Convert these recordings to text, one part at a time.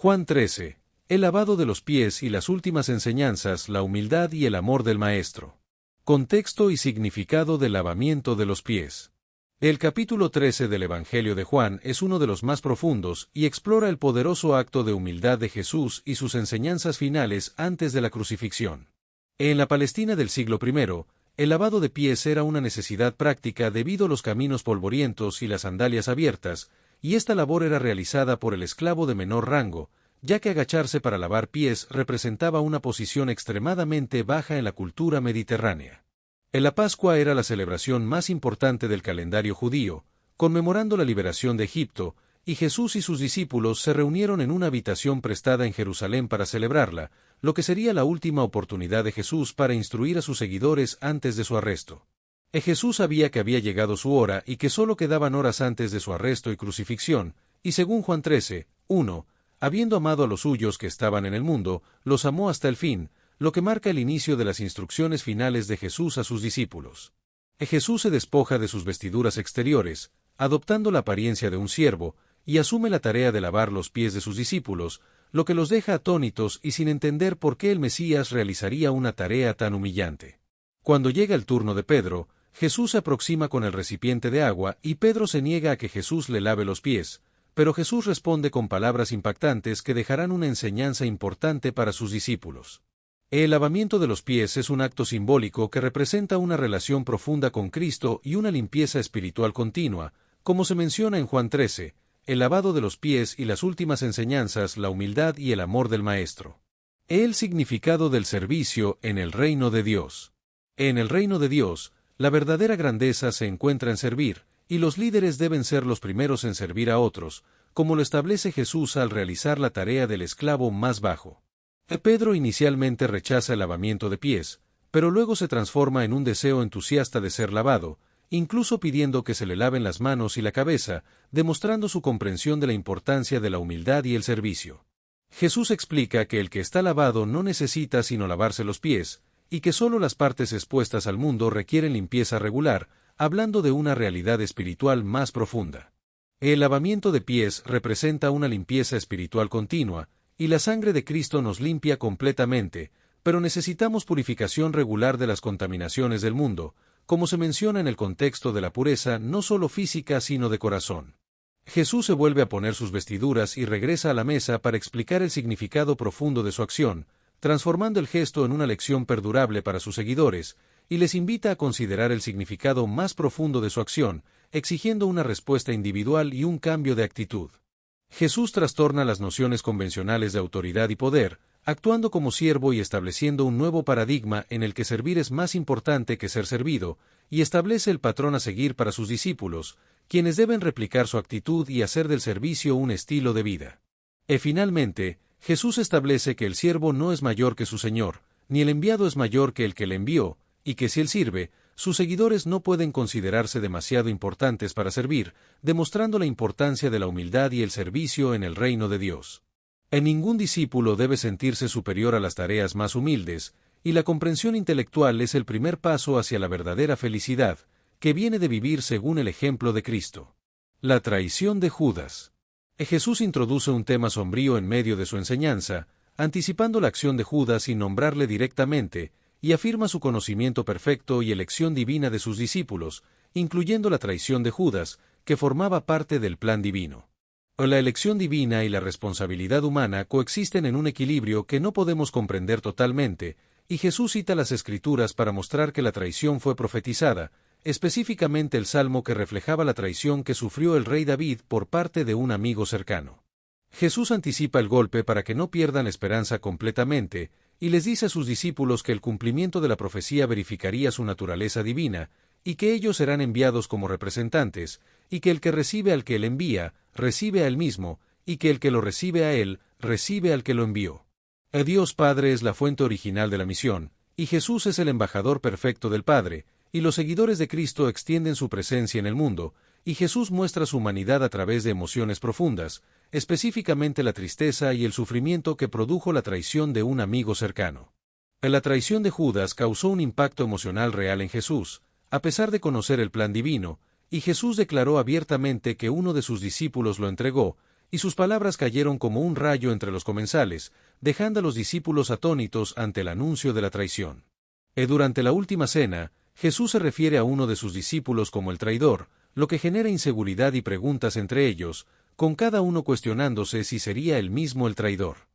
Juan 13. El lavado de los pies y las últimas enseñanzas, la humildad y el amor del Maestro. Contexto y significado del lavamiento de los pies. El capítulo 13 del Evangelio de Juan es uno de los más profundos y explora el poderoso acto de humildad de Jesús y sus enseñanzas finales antes de la crucifixión. En la Palestina del siglo I, el lavado de pies era una necesidad práctica debido a los caminos polvorientos y las sandalias abiertas, y esta labor era realizada por el esclavo de menor rango, ya que agacharse para lavar pies representaba una posición extremadamente baja en la cultura mediterránea. La Pascua era la celebración más importante del calendario judío, conmemorando la liberación de Egipto, y Jesús y sus discípulos se reunieron en una habitación prestada en Jerusalén para celebrarla, lo que sería la última oportunidad de Jesús para instruir a sus seguidores antes de su arresto. Jesús sabía que había llegado su hora y que solo quedaban horas antes de su arresto y crucifixión, y según Juan 13, 1, habiendo amado a los suyos que estaban en el mundo, los amó hasta el fin, lo que marca el inicio de las instrucciones finales de Jesús a sus discípulos. Jesús se despoja de sus vestiduras exteriores, adoptando la apariencia de un siervo, y asume la tarea de lavar los pies de sus discípulos, lo que los deja atónitos y sin entender por qué el Mesías realizaría una tarea tan humillante. Cuando llega el turno de Pedro, Jesús se aproxima con el recipiente de agua y Pedro se niega a que Jesús le lave los pies, pero Jesús responde con palabras impactantes que dejarán una enseñanza importante para sus discípulos. El lavamiento de los pies es un acto simbólico que representa una relación profunda con Cristo y una limpieza espiritual continua, como se menciona en Juan 13, el lavado de los pies y las últimas enseñanzas, la humildad y el amor del Maestro. El significado del servicio en el reino de Dios. En el reino de Dios, la verdadera grandeza se encuentra en servir, y los líderes deben ser los primeros en servir a otros, como lo establece Jesús al realizar la tarea del esclavo más bajo. Pedro inicialmente rechaza el lavamiento de pies, pero luego se transforma en un deseo entusiasta de ser lavado, incluso pidiendo que se le laven las manos y la cabeza, demostrando su comprensión de la importancia de la humildad y el servicio. Jesús explica que el que está lavado no necesita sino lavarse los pies, y que solo las partes expuestas al mundo requieren limpieza regular, hablando de una realidad espiritual más profunda. El lavamiento de pies representa una limpieza espiritual continua, y la sangre de Cristo nos limpia completamente, pero necesitamos purificación regular de las contaminaciones del mundo, como se menciona en el contexto de la pureza no solo física sino de corazón. Jesús se vuelve a poner sus vestiduras y regresa a la mesa para explicar el significado profundo de su acción, transformando el gesto en una lección perdurable para sus seguidores, y les invita a considerar el significado más profundo de su acción, exigiendo una respuesta individual y un cambio de actitud. Jesús trastorna las nociones convencionales de autoridad y poder, actuando como siervo y estableciendo un nuevo paradigma en el que servir es más importante que ser servido, y establece el patrón a seguir para sus discípulos, quienes deben replicar su actitud y hacer del servicio un estilo de vida. Finalmente, Jesús establece que el siervo no es mayor que su Señor, ni el enviado es mayor que el que le envió, y que si él sirve, sus seguidores no pueden considerarse demasiado importantes para servir, demostrando la importancia de la humildad y el servicio en el reino de Dios. Ningún discípulo debe sentirse superior a las tareas más humildes, y la comprensión intelectual es el primer paso hacia la verdadera felicidad, que viene de vivir según el ejemplo de Cristo. La traición de Judas. Jesús introduce un tema sombrío en medio de su enseñanza, anticipando la acción de Judas sin nombrarle directamente, y afirma su conocimiento perfecto y elección divina de sus discípulos, incluyendo la traición de Judas, que formaba parte del plan divino. La elección divina y la responsabilidad humana coexisten en un equilibrio que no podemos comprender totalmente, y Jesús cita las Escrituras para mostrar que la traición fue profetizada, específicamente el salmo que reflejaba la traición que sufrió el rey David por parte de un amigo cercano. Jesús anticipa el golpe para que no pierdan la esperanza completamente, y les dice a sus discípulos que el cumplimiento de la profecía verificaría su naturaleza divina, y que ellos serán enviados como representantes, y que el que recibe al que él envía, recibe a él mismo, y que el que lo recibe a él, recibe al que lo envió. Dios Padre es la fuente original de la misión, y Jesús es el embajador perfecto del Padre, y los seguidores de Cristo extienden su presencia en el mundo, y Jesús muestra su humanidad a través de emociones profundas, específicamente la tristeza y el sufrimiento que produjo la traición de un amigo cercano. La traición de Judas causó un impacto emocional real en Jesús, a pesar de conocer el plan divino, y Jesús declaró abiertamente que uno de sus discípulos lo entregó, y sus palabras cayeron como un rayo entre los comensales, dejando a los discípulos atónitos ante el anuncio de la traición. Durante la última cena, Jesús se refiere a uno de sus discípulos como el traidor, lo que genera inseguridad y preguntas entre ellos, con cada uno cuestionándose si sería él mismo el traidor.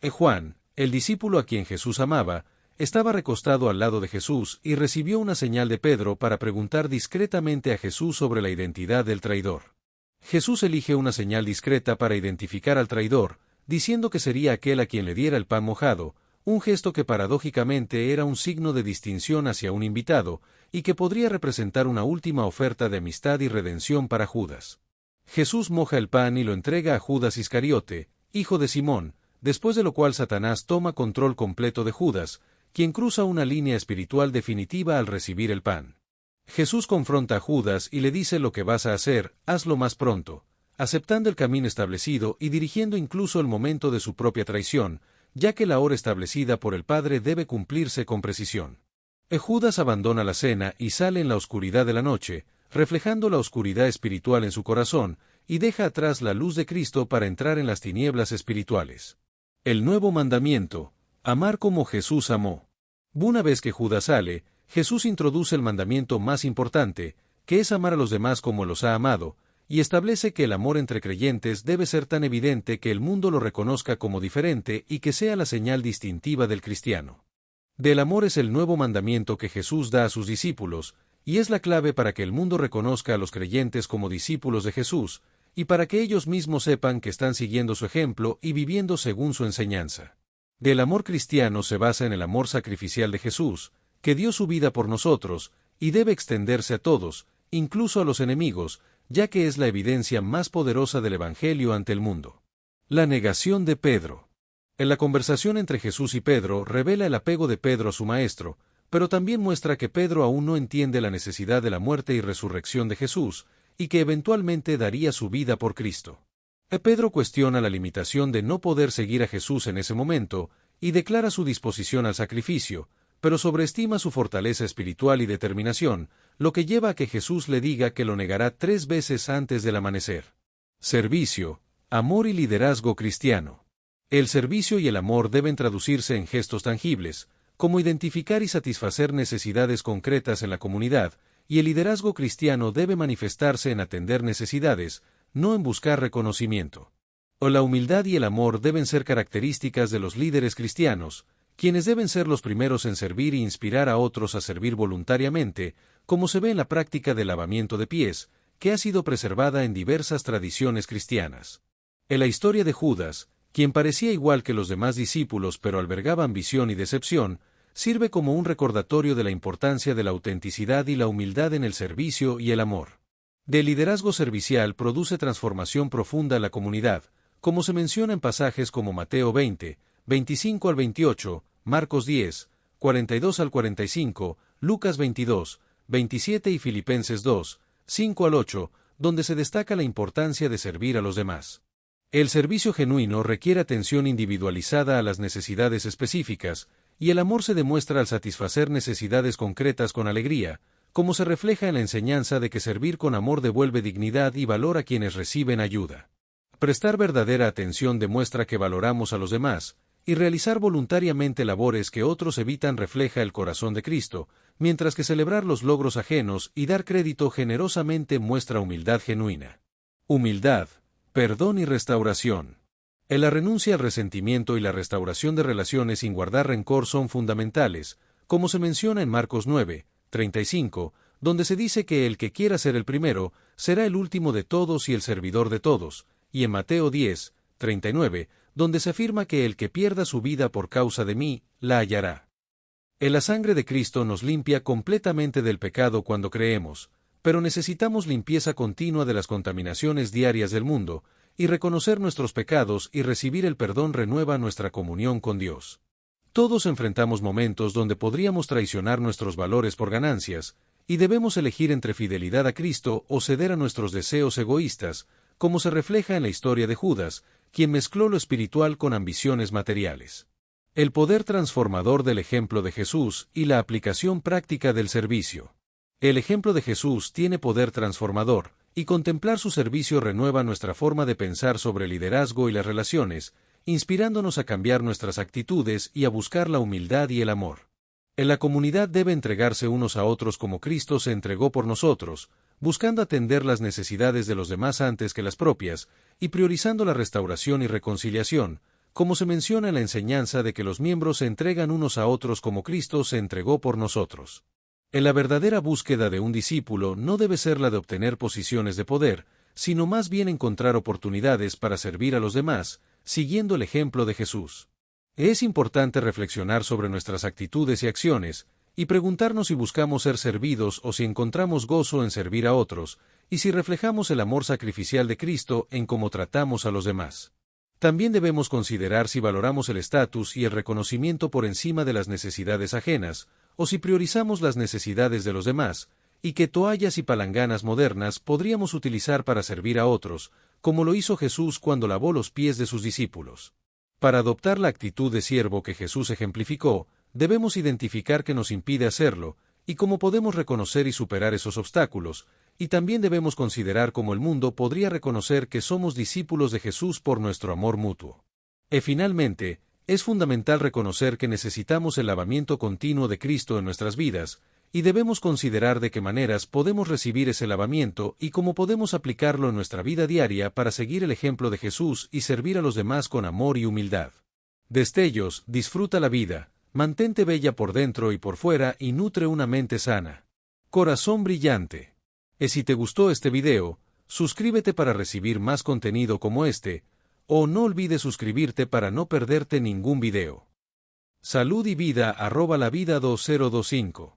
Juan, el discípulo a quien Jesús amaba, estaba recostado al lado de Jesús y recibió una señal de Pedro para preguntar discretamente a Jesús sobre la identidad del traidor. Jesús elige una señal discreta para identificar al traidor, diciendo que sería aquel a quien le diera el pan mojado, un gesto que paradójicamente era un signo de distinción hacia un invitado, y que podría representar una última oferta de amistad y redención para Judas. Jesús moja el pan y lo entrega a Judas Iscariote, hijo de Simón, después de lo cual Satanás toma control completo de Judas, quien cruza una línea espiritual definitiva al recibir el pan. Jesús confronta a Judas y le dice: lo que vas a hacer, hazlo más pronto, aceptando el camino establecido y dirigiendo incluso el momento de su propia traición, ya que la hora establecida por el Padre debe cumplirse con precisión. Judas abandona la cena y sale en la oscuridad de la noche, reflejando la oscuridad espiritual en su corazón, y deja atrás la luz de Cristo para entrar en las tinieblas espirituales. El nuevo mandamiento: amar como Jesús amó. Una vez que Judas sale, Jesús introduce el mandamiento más importante, que es amar a los demás como los ha amado, y establece que el amor entre creyentes debe ser tan evidente que el mundo lo reconozca como diferente y que sea la señal distintiva del cristiano. Del amor es el nuevo mandamiento que Jesús da a sus discípulos, y es la clave para que el mundo reconozca a los creyentes como discípulos de Jesús, y para que ellos mismos sepan que están siguiendo su ejemplo y viviendo según su enseñanza. Del amor cristiano se basa en el amor sacrificial de Jesús, que dio su vida por nosotros, y debe extenderse a todos, incluso a los enemigos, ya que es la evidencia más poderosa del Evangelio ante el mundo. La negación de Pedro. En la conversación entre Jesús y Pedro revela el apego de Pedro a su maestro, pero también muestra que Pedro aún no entiende la necesidad de la muerte y resurrección de Jesús, y que eventualmente daría su vida por Cristo. Pedro cuestiona la limitación de no poder seguir a Jesús en ese momento, y declara su disposición al sacrificio, pero sobreestima su fortaleza espiritual y determinación, lo que lleva a que Jesús le diga que lo negará 3 veces antes del amanecer. Servicio, amor y liderazgo cristiano. El servicio y el amor deben traducirse en gestos tangibles, como identificar y satisfacer necesidades concretas en la comunidad, y el liderazgo cristiano debe manifestarse en atender necesidades, no en buscar reconocimiento. La humildad y el amor deben ser características de los líderes cristianos, quienes deben ser los primeros en servir e inspirar a otros a servir voluntariamente, como se ve en la práctica del lavamiento de pies, que ha sido preservada en diversas tradiciones cristianas. En la historia de Judas, quien parecía igual que los demás discípulos pero albergaba ambición y decepción, sirve como un recordatorio de la importancia de la autenticidad y la humildad en el servicio y el amor. Del liderazgo servicial produce transformación profunda en la comunidad, como se menciona en pasajes como Mateo 20, 25 al 28, Marcos 10, 42 al 45, Lucas 22, 27 y Filipenses 2, 5 al 8, donde se destaca la importancia de servir a los demás. El servicio genuino requiere atención individualizada a las necesidades específicas, y el amor se demuestra al satisfacer necesidades concretas con alegría, como se refleja en la enseñanza de que servir con amor devuelve dignidad y valor a quienes reciben ayuda. Prestar verdadera atención demuestra que valoramos a los demás, y realizar voluntariamente labores que otros evitan refleja el corazón de Cristo, mientras que celebrar los logros ajenos y dar crédito generosamente muestra humildad genuina. Humildad, perdón y restauración. La renuncia al resentimiento y la restauración de relaciones sin guardar rencor son fundamentales, como se menciona en Marcos 9, 35, donde se dice que el que quiera ser el primero, será el último de todos y el servidor de todos, y en Mateo 10, 39, donde se afirma que el que pierda su vida por causa de mí, la hallará. La sangre de Cristo nos limpia completamente del pecado cuando creemos, pero necesitamos limpieza continua de las contaminaciones diarias del mundo, y reconocer nuestros pecados y recibir el perdón renueva nuestra comunión con Dios. Todos enfrentamos momentos donde podríamos traicionar nuestros valores por ganancias, y debemos elegir entre fidelidad a Cristo o ceder a nuestros deseos egoístas, como se refleja en la historia de Judas, quien mezcló lo espiritual con ambiciones materiales. El poder transformador del ejemplo de Jesús y la aplicación práctica del servicio. El ejemplo de Jesús tiene poder transformador, y contemplar su servicio renueva nuestra forma de pensar sobre el liderazgo y las relaciones, inspirándonos a cambiar nuestras actitudes y a buscar la humildad y el amor. En la comunidad debe entregarse unos a otros como Cristo se entregó por nosotros, buscando atender las necesidades de los demás antes que las propias, y priorizando la restauración y reconciliación, como se menciona en la enseñanza de que los miembros se entregan unos a otros como Cristo se entregó por nosotros. En la verdadera búsqueda de un discípulo no debe ser la de obtener posiciones de poder, sino más bien encontrar oportunidades para servir a los demás, siguiendo el ejemplo de Jesús. Es importante reflexionar sobre nuestras actitudes y acciones, y preguntarnos si buscamos ser servidos o si encontramos gozo en servir a otros, y si reflejamos el amor sacrificial de Cristo en cómo tratamos a los demás. También debemos considerar si valoramos el estatus y el reconocimiento por encima de las necesidades ajenas, o si priorizamos las necesidades de los demás, y qué toallas y palanganas modernas podríamos utilizar para servir a otros, como lo hizo Jesús cuando lavó los pies de sus discípulos. Para adoptar la actitud de siervo que Jesús ejemplificó, debemos identificar qué nos impide hacerlo, y cómo podemos reconocer y superar esos obstáculos, y también debemos considerar cómo el mundo podría reconocer que somos discípulos de Jesús por nuestro amor mutuo. Y finalmente, es fundamental reconocer que necesitamos el lavamiento continuo de Cristo en nuestras vidas, y debemos considerar de qué maneras podemos recibir ese lavamiento y cómo podemos aplicarlo en nuestra vida diaria para seguir el ejemplo de Jesús y servir a los demás con amor y humildad. Destellos, disfruta la vida, mantente bella por dentro y por fuera y nutre una mente sana. Corazón brillante. Y si te gustó este video, suscríbete para recibir más contenido como este, o no olvides suscribirte para no perderte ningún video. Salud y vida @lavida2025